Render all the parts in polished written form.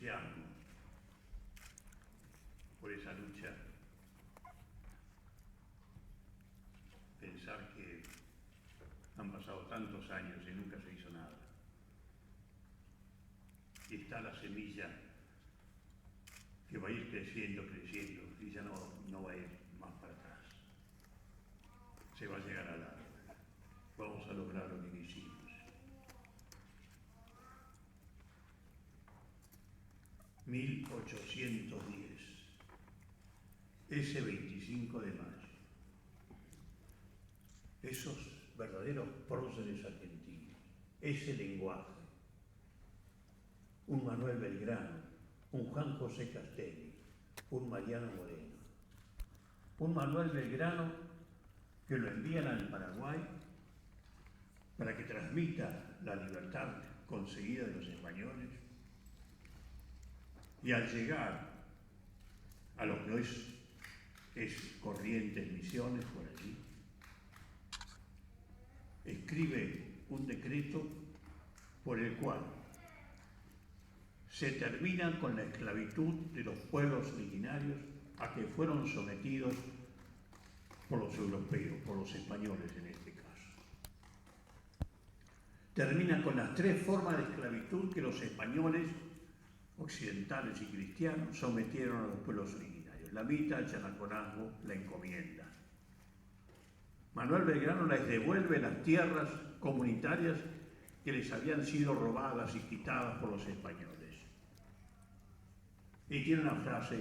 entusiasmo por esa lucha, pensar que han pasado tantos años y nunca se hizo nada. Y está la semilla que va a ir creciendo y ya no va a ir más para atrás. Se va a llegar a la... Vamos a lograr lo que quisimos. 1810, ese 25 de mayo, esos verdaderos próceres argentinos, ese lenguaje, un Manuel Belgrano, un Juan José Castelli, un Mariano Moreno, un Manuel Belgrano que lo envían al Paraguay para que transmita la libertad conseguida de los españoles, y al llegar a lo que hoy es Corrientes, Misiones, por allí, escribe un decreto por el cual se termina con la esclavitud de los pueblos originarios a que fueron sometidos por los europeos, por los españoles en este caso. Termina con las tres formas de esclavitud que los españoles occidentales y cristianos sometieron a los pueblos originarios: la mita, el chanaconazgo, la encomienda. Manuel Belgrano les devuelve las tierras comunitarias que les habían sido robadas y quitadas por los españoles. Y tiene una frase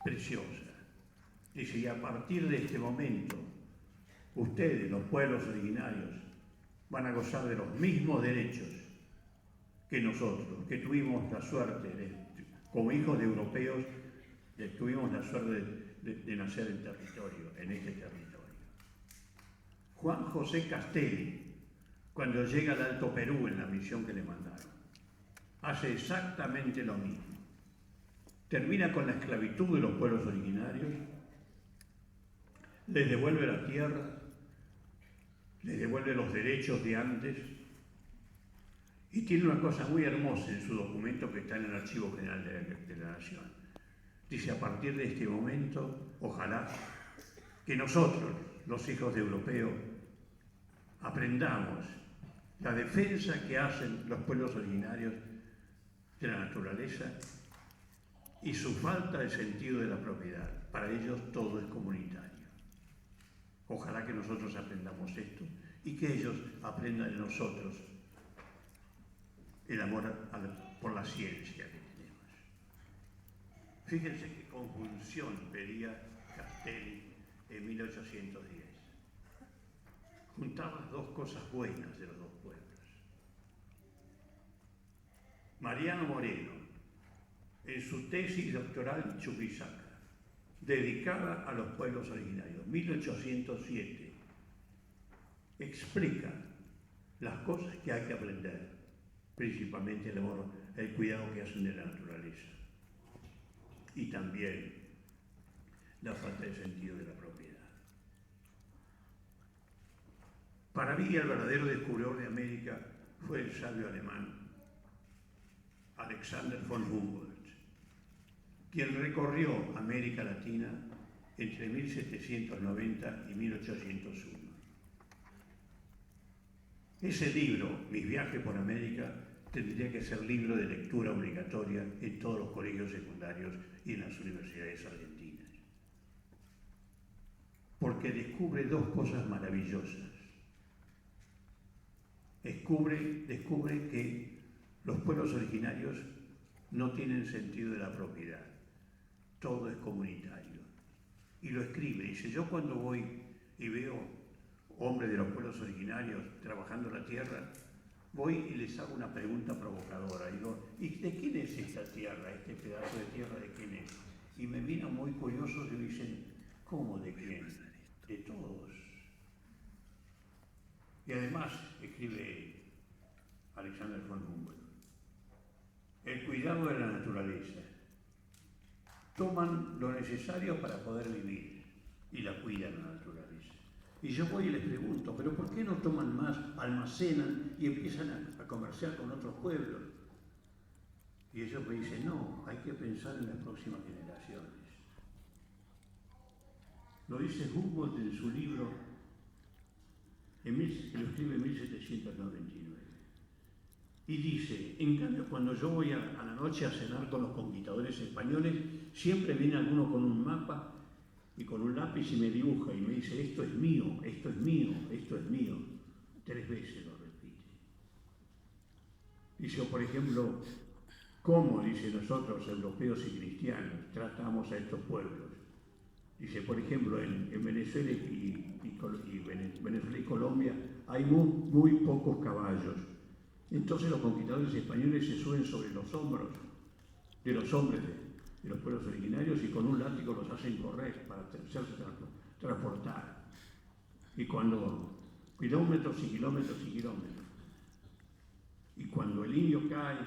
preciosa. Dice: y a partir de este momento, ustedes, los pueblos originarios, van a gozar de los mismos derechos que nosotros, que tuvimos la suerte, como hijos de europeos, tuvimos la suerte de nacer en este territorio. Juan José Castelli, cuando llega al Alto Perú en la misión que le mandaron, hace exactamente lo mismo. Termina con la esclavitud de los pueblos originarios, les devuelve la tierra, les devuelve los derechos de antes, y tiene una cosa muy hermosa en su documento que está en el Archivo General de la Nación. Dice: a partir de este momento, ojalá que nosotros, los hijos de europeos, aprendamos la defensa que hacen los pueblos originarios de la naturaleza y su falta de sentido de la propiedad. Para ellos todo es comunitario. Ojalá que nosotros aprendamos esto y que ellos aprendan de nosotros el amor por la ciencia que tenemos. Fíjense qué conjunción pedía Castelli en 1810. Juntaba las dos cosas buenas de los dos pueblos. Mariano Moreno, en su tesis doctoral en Chuquisaca, dedicada a los pueblos originarios, 1807, explica las cosas que hay que aprender, principalmente el cuidado que hacen de la naturaleza y también la falta de sentido de la propiedad. Para mí el verdadero descubridor de América fue el sabio alemán Alexander von Humboldt, quien recorrió América Latina entre 1790 y 1801. Ese libro, Mis viajes por América, tendría que ser libro de lectura obligatoria en todos los colegios secundarios y en las universidades argentinas, porque descubre dos cosas maravillosas. Descubre que los pueblos originarios no tienen sentido de la propiedad, todo es comunitario. Y lo escribe, dice: yo cuando voy y veo hombres de los pueblos originarios trabajando la tierra, voy y les hago una pregunta provocadora. Digo: ¿y de quién es esta tierra, este pedazo de tierra, de quién es? Y me miran muy curiosos y me dicen: ¿cómo de quién? De todos. Y además, escribe Alexander von Humboldt, el cuidado de la naturaleza. Toman lo necesario para poder vivir y la cuidan la naturaleza. Y yo voy y les pregunto: ¿pero por qué no toman más, almacenan y empiezan a comerciar con otros pueblos? Y ellos me dicen, no, hay que pensar en las próximas generaciones. Lo dice Humboldt en su libro, que lo escribe en 1799. Y dice, en cambio, cuando yo voy a la noche a cenar con los conquistadores españoles, siempre viene alguno con un mapa y con un lápiz y me dibuja y me dice, esto es mío, esto es mío, esto es mío. 3 veces lo repite. Dice, o por ejemplo, ¿cómo, dice, nosotros, europeos y cristianos, tratamos a estos pueblos? Dice, por ejemplo, en Venezuela y Colombia hay muy pocos caballos. Entonces los conquistadores españoles se suben sobre los hombros de los hombres de los pueblos originarios y con un látigo los hacen correr para hacerse transportar. Y cuando, kilómetros y kilómetros y kilómetros. Y cuando el indio cae,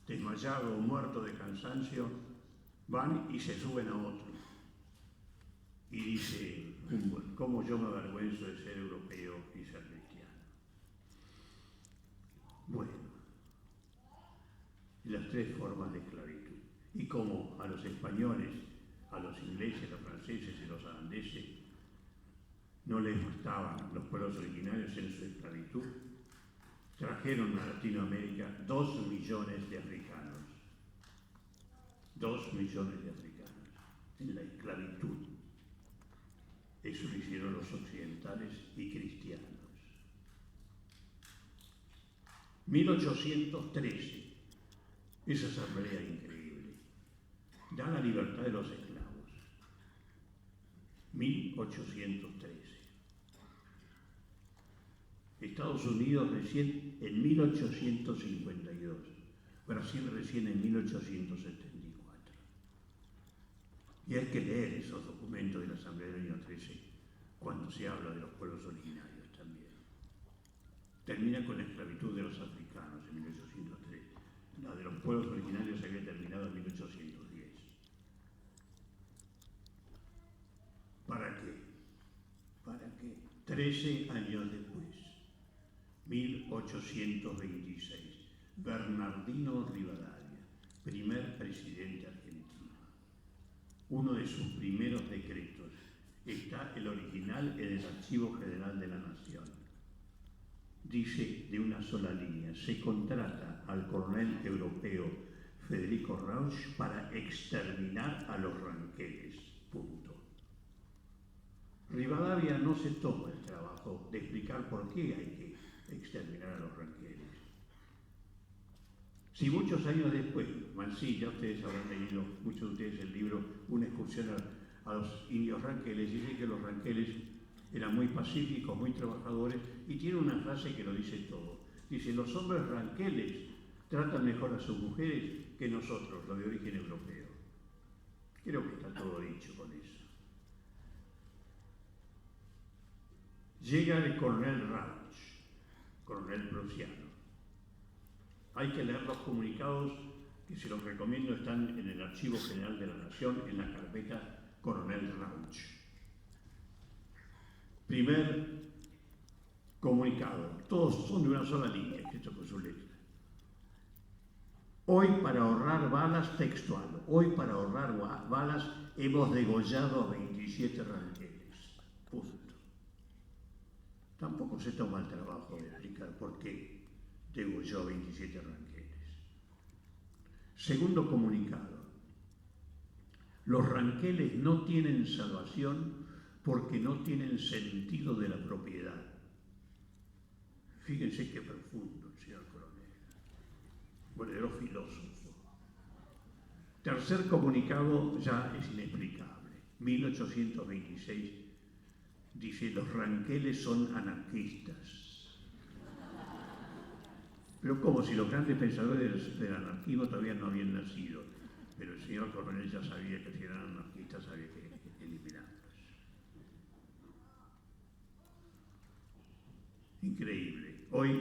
desmayado o muerto de cansancio, van y se suben a otro. Y dice Humboldt, ¿cómo yo me avergüenzo de ser europeo y ser cristiano? Bueno, las 3 formas de esclavitud. Y como a los españoles, a los ingleses, a los franceses y los holandeses no les gustaban los pueblos originarios en su esclavitud, trajeron a Latinoamérica 2 millones de africanos. 2 millones de africanos en la esclavitud. Eso lo hicieron los occidentales y cristianos. 1813, esa asamblea increíble, da la libertad de los esclavos. 1813. Estados Unidos recién en 1852, Brasil recién en 1874. Y hay que leer esos documentos de la Asamblea del año 13 cuando se habla de los pueblos originarios también. Termina con la esclavitud de los africanos en 1803. La de los pueblos originarios había terminado en 1810. ¿Para qué? ¿Para qué? 13 años después, 1826, Bernardino Rivadavia, primer presidente argentino. Uno de sus primeros decretos, está el original en el Archivo General de la Nación. Dice de una sola línea, se contrata al coronel europeo Federico Rauch para exterminar a los ranqueles. Punto. Rivadavia no se toma el trabajo de explicar por qué hay que exterminar a los ranqueles. Si muchos años después, Mansilla, ustedes habrán leído, muchos de ustedes el libro, Una excursión a los indios ranqueles, dice que los ranqueles eran muy pacíficos, muy trabajadores, y tiene una frase que lo dice todo. Dice, los hombres ranqueles tratan mejor a sus mujeres que nosotros, los de origen europeo. Creo que está todo dicho con eso. Llega el coronel Rauch, coronel prusiano. Hay que leer los comunicados, que se los recomiendo, están en el Archivo General de la Nación, en la carpeta Coronel Rauch. Primer comunicado, todos son de una sola línea, escrito con su letra. Hoy, para ahorrar balas, textual, hoy para ahorrar balas hemos degollado a 27 ranqueles. Punto. Tampoco se toma el trabajo de explicar por qué degolló a 27 ranqueles. Segundo comunicado. Los ranqueles no tienen salvación porque no tienen sentido de la propiedad. Fíjense qué profundo, señor coronel. Verdadero filósofo. Tercer comunicado ya es inexplicable. 1826 dice, los ranqueles son anarquistas. Pero como si los grandes pensadores del anarquismo todavía no habían nacido. Pero el señor coronel ya sabía que si eran anarquistas había que eliminarlos. Increíble. Hoy,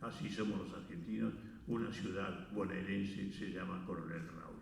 así somos los argentinos, una ciudad bonaerense se llama Coronel Rauch.